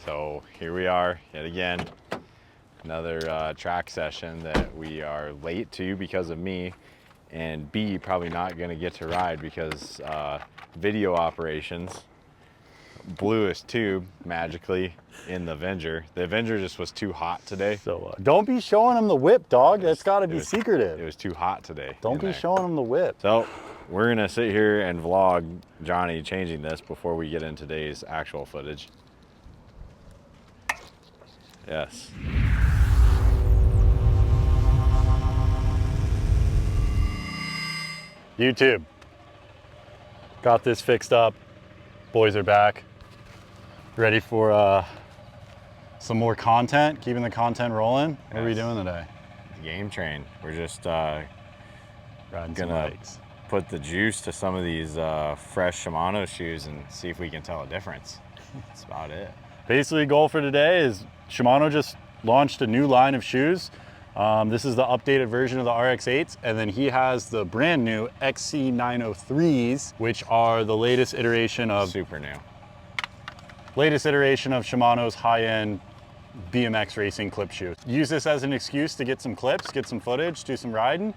So here we are yet again, another track session that we are late to because of me, and B, probably not gonna get to ride because video operations blew his tube magically in the Avenger. The Avenger just was too hot today. So don't be showing him the whip, dog. That's gotta be secretive. It was too hot today. Don't be showing him the whip. So we're gonna sit here and vlog Johnny changing this before we get into today's actual footage. Yes. YouTube. Got this fixed up. Boys are back. Ready for some more content, keeping the content rolling. What are we doing today? Game train. We're just riding gonna put the juice to some of these fresh Shimano shoes and see if we can tell a difference. That's about it. Basically, goal for today is Shimano just launched a new line of shoes. This is the updated version of the RX-8s, and then he has the brand new XC903s, which are the latest iteration of super new. Latest iteration of Shimano's high-end BMX racing clip shoe. Use this as an excuse to get some clips, get some footage, do some riding.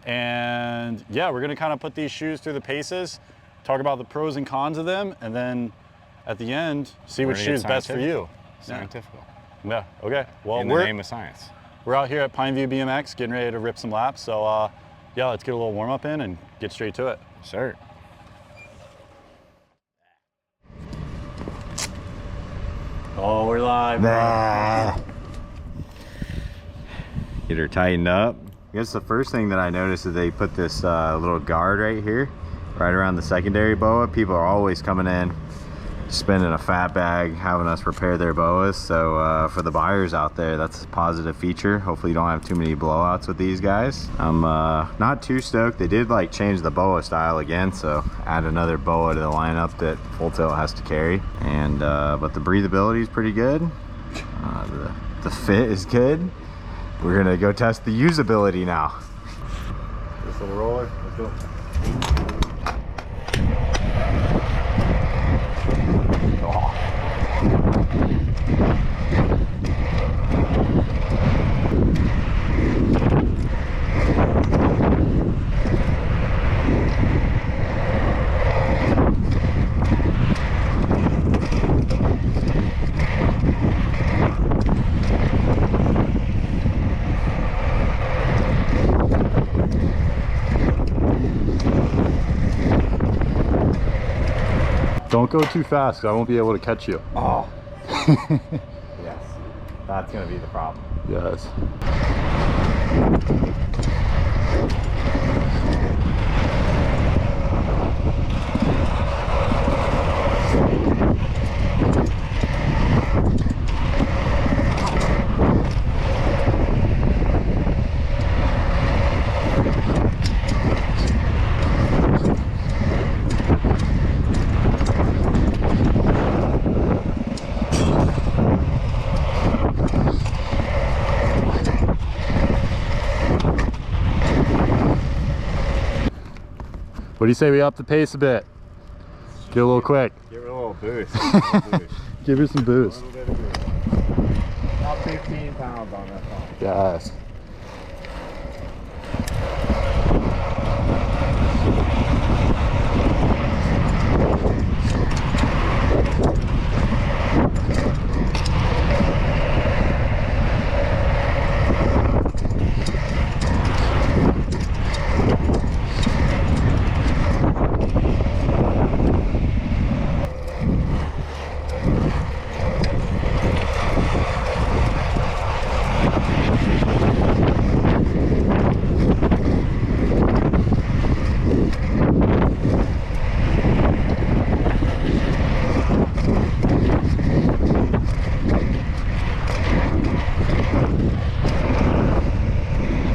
And yeah, we're gonna kind of put these shoes through the paces, talk about the pros and cons of them, and then at the end, see which shoe is best for you. Scientific. Yeah, okay. Well, in the name of science. We're out here at Pineview BMX getting ready to rip some laps. So yeah, let's get a little warm up in and get straight to it. Sure. Oh, we're live. Get her tightened up. I guess the first thing that I noticed is they put this little guard right here, right around the secondary boa. People are always coming in, spending a fat bag, having us repair their boas. So for the buyers out there, that's a positive feature. Hopefully you don't have too many blowouts with these guys. I'm not too stoked. They did like change the boa style again, so add another boa to the lineup that Full Tilt has to carry. And but the breathability is pretty good. The fit is good. We're gonna go test the usability now. This little roller, let's go. Don't go too fast, because I won't be able to catch you. Oh. Yes. That's going to be the problem. Yes. What do you say we up the pace a bit? Get a little quick. Give her a little boost. Give her some boost. A little bit of boost. About 15 pounds on that phone. Yes.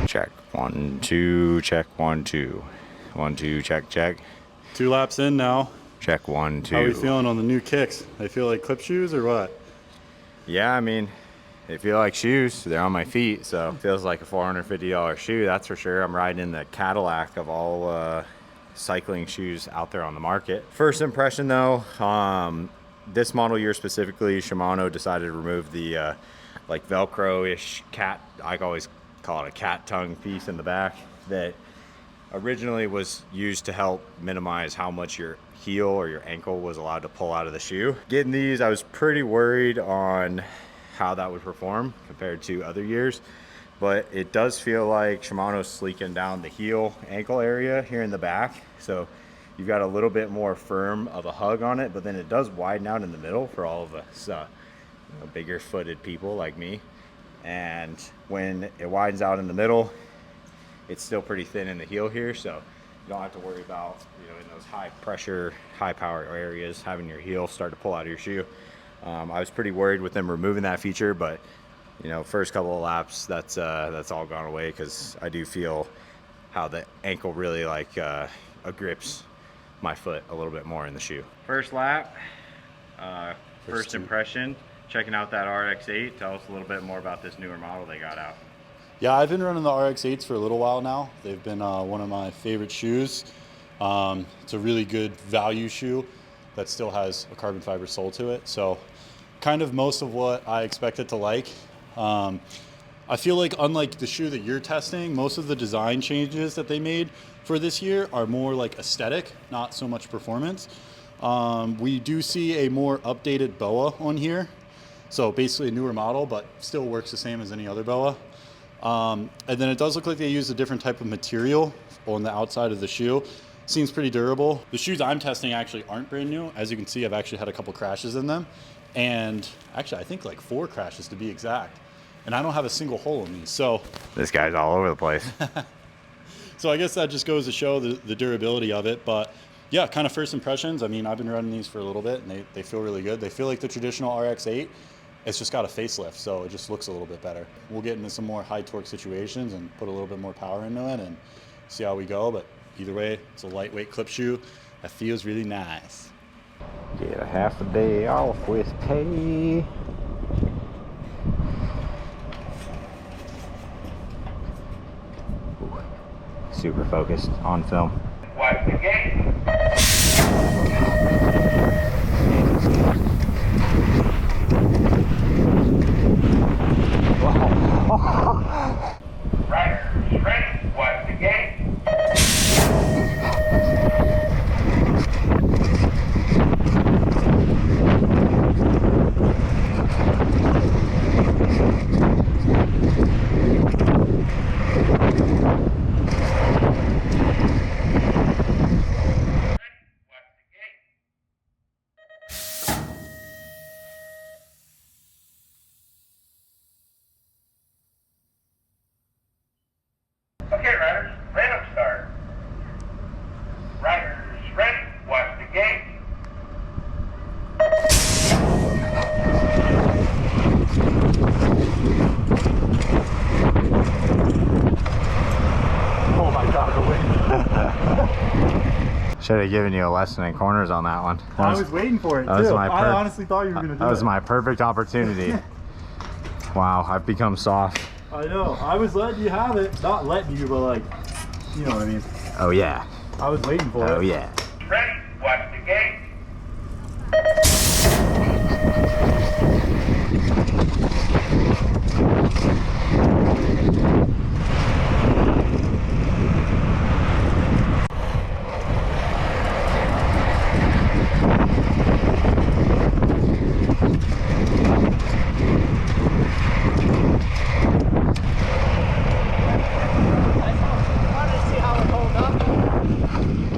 Check. 1, 2, check. 1, 2. 1, 2, check, check. 2 laps in now. Check. 1, 2. How are we feeling on the new kicks? They feel like clip shoes or what? Yeah, I mean, they feel like shoes. They're on my feet, so it feels like a $450 shoe, that's for sure. I'm riding in the Cadillac of all cycling shoes out there on the market. First impression though, this model year specifically, Shimano decided to remove the like Velcro-ish cat, I always call it a cat tongue piece in the back that originally was used to help minimize how much your heel or your ankle was allowed to pull out of the shoe. Getting these, I was pretty worried on how that would perform compared to other years, but it does feel like Shimano's sleeking down the heel ankle area here in the back, so you've got a little bit more firm of a hug on it, but then it does widen out in the middle for all of us bigger footed people like me. And when it widens out in the middle, it's still pretty thin in the heel here, so you don't have to worry about, in those high pressure, high power areas, having your heel start to pull out of your shoe. I was pretty worried with them removing that feature, but first couple of laps, that's all gone away, because I do feel how the ankle really grips my foot a little bit more in the shoe. First lap, first impression, checking out that RX-8. Tell us a little bit more about this newer model they got out. Yeah, I've been running the RX-8s for a little while now. They've been one of my favorite shoes. It's a really good value shoe that still has a carbon fiber sole to it. So kind of most of what I expected to like. I feel like unlike the shoe that you're testing, most of the design changes that they made for this year are more like aesthetic, not so much performance. We do see a more updated BOA on here. So basically a newer model, but still works the same as any other BOA. And then it does look like they use a different type of material on the outside of the shoe. Seems pretty durable. The shoes I'm testing actually aren't brand new. As you can see, I've actually had a couple crashes in them. And actually, I think like 4 crashes to be exact. And I don't have a single hole in these, so. This guy's all over the place. So I guess that just goes to show the durability of it. But yeah, kind of first impressions. I mean, I've been running these for a little bit, and they feel really good. They feel like the traditional RX-8. It's just got a facelift, so it just looks a little bit better. We'll get into some more high torque situations and put a little bit more power into it and see how we go. But either way, it's a lightweight clip shoe that feels really nice. Get a half a day off with pay. Ooh, super focused on film. Wipe the gate. Riders ready. Wipe the gate. Okay, riders, random start. Riders ready. Watch the gate. Oh my God, the wind. Should have given you a lesson in corners on that one. I was waiting for it too. I honestly thought you were going to do it. That was my perfect opportunity. Wow, I've become soft. I know. I was letting you have it. Not letting you, but like, you know what I mean. Oh yeah. I was waiting for it. Oh yeah. Ready. Watch the gate.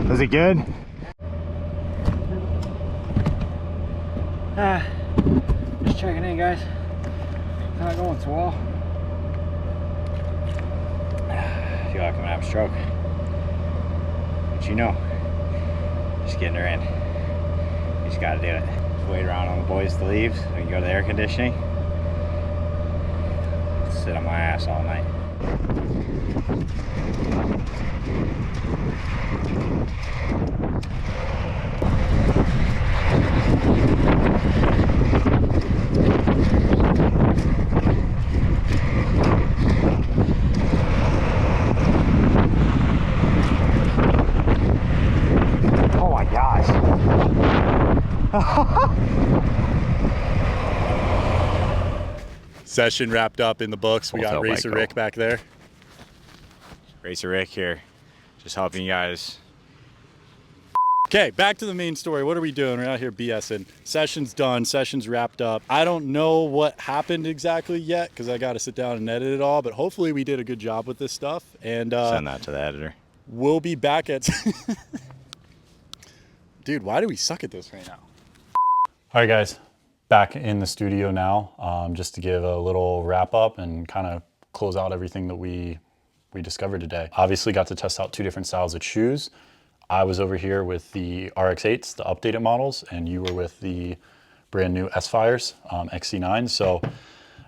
Was it good? Just checking in, guys. Not going so well. I feel like I'm gonna have a stroke. But just getting her in. You just gotta do it. Just wait around on the boys to leave so we can go to the air conditioning. Sit on my ass all night. Oh my gosh. Session wrapped up in the books. We got Full tail Racer bike Rick back there. Racer Rick here, just helping you guys. Okay, back to the main story. What are we doing? We're out here BSing. Session's done, session's wrapped up. I don't know what happened exactly yet because I got to sit down and edit it all, but hopefully we did a good job with this stuff. And Send that to the editor. we'll be back at... Dude, why do we suck at this right now? All right, guys, back in the studio now, just to give a little wrap up and kind of close out everything that we discovered today. Obviously got to test out 2 different styles of shoes. I was over here with the RX-8s, the updated models, and you were with the brand new S-Fires, XC9. So I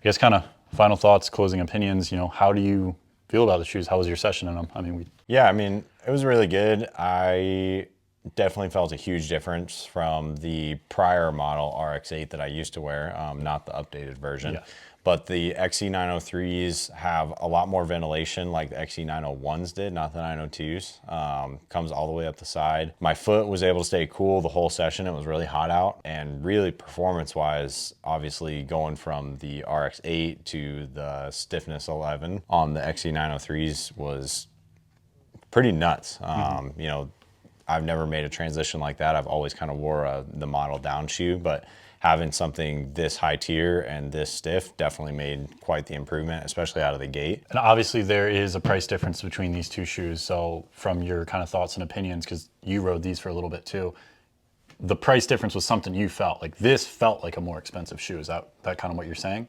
guess kind of final thoughts, closing opinions, you know, how do you feel about the shoes? How was your session in them? I mean, Yeah, I mean, it was really good. I definitely felt a huge difference from the prior model RX-8 that I used to wear, not the updated version. Yeah. But the XC903s have a lot more ventilation like the XC901s did, not the 902s. Comes all the way up the side. My foot was able to stay cool the whole session. It was really hot out. And really performance-wise, obviously going from the RX-8 to the Stiffness 11 on the XC903s was pretty nuts. You know, I've never made a transition like that. I've always kind of wore the model down shoe, but having something this high tier and this stiff definitely made quite the improvement, especially out of the gate. and obviously there is a price difference between these 2 shoes. So from your kind of thoughts and opinions, because you rode these for a little bit too, the price difference was something you felt like. This felt like a more expensive shoe. Is that kind of what you're saying?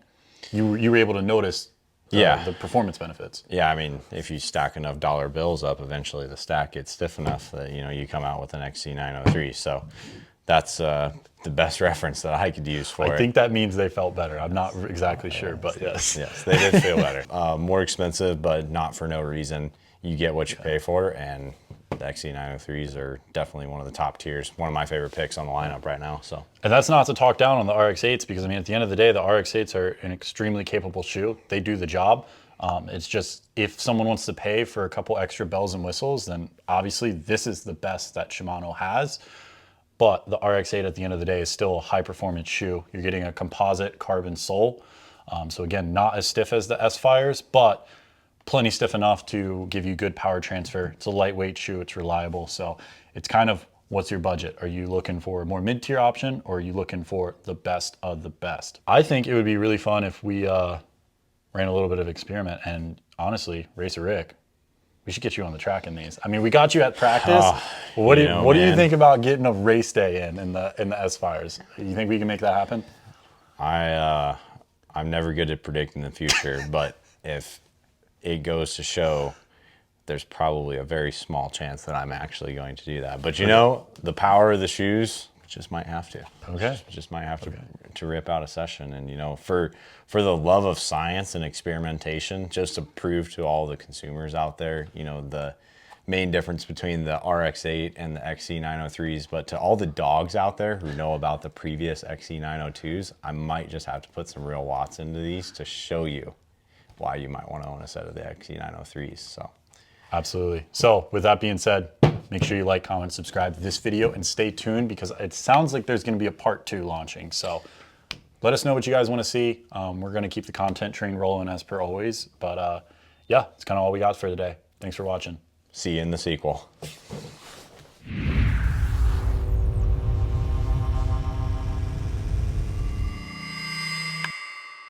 You were able to notice the performance benefits. Yeah, I mean, if you stack enough dollar bills up, eventually the stack gets stiff enough that, you know, you come out with an XC903. So that's the best reference that I could use for it. I think that means they felt better. I'm not exactly sure, but yes. Yes, they did feel better. More expensive, but not for no reason. You get what you pay for, and the XC903s are definitely one of the top tiers. One of my favorite picks on the lineup right now. So, and that's not to talk down on the RX-8s, because I mean, at the end of the day, the RX-8s are an extremely capable shoe. They do the job. It's just, if someone wants to pay for a couple extra bells and whistles, then obviously this is the best that Shimano has. But the RX-8 at the end of the day is still a high performance shoe. You're getting a composite carbon sole. So again, not as stiff as the S-Fires, but plenty stiff enough to give you good power transfer. It's a lightweight shoe, it's reliable. So it's kind of, what's your budget? Are you looking for a more mid-tier option, or are you looking for the best of the best? I think it would be really fun if we ran a little bit of experiment, and honestly, Racer Rick, we should get you on the track in these. I mean, we got you at practice. What do you think about getting a race day in the S-Fires? You think we can make that happen? I'm never good at predicting the future, but if it goes to show, there's probably a very small chance that I'm actually going to do that. But you know, the power of the shoes, just might have to. Okay. Just might have to rip out a session. And you know, for the love of science and experimentation, just to prove to all the consumers out there, you know, the main difference between the RX-8 and the XC903s, but to all the dogs out there who know about the previous XC902s, I might just have to put some real watts into these to show you why you might want to own a set of the XC903s. So absolutely. So with that being said, make sure you like, comment, subscribe to this video, and stay tuned, because it sounds like there's going to be a part 2 launching. So let us know what you guys want to see. We're going to keep the content train rolling as per always. But yeah, it's kind of all we got for today. Thanks for watching. see you in the sequel.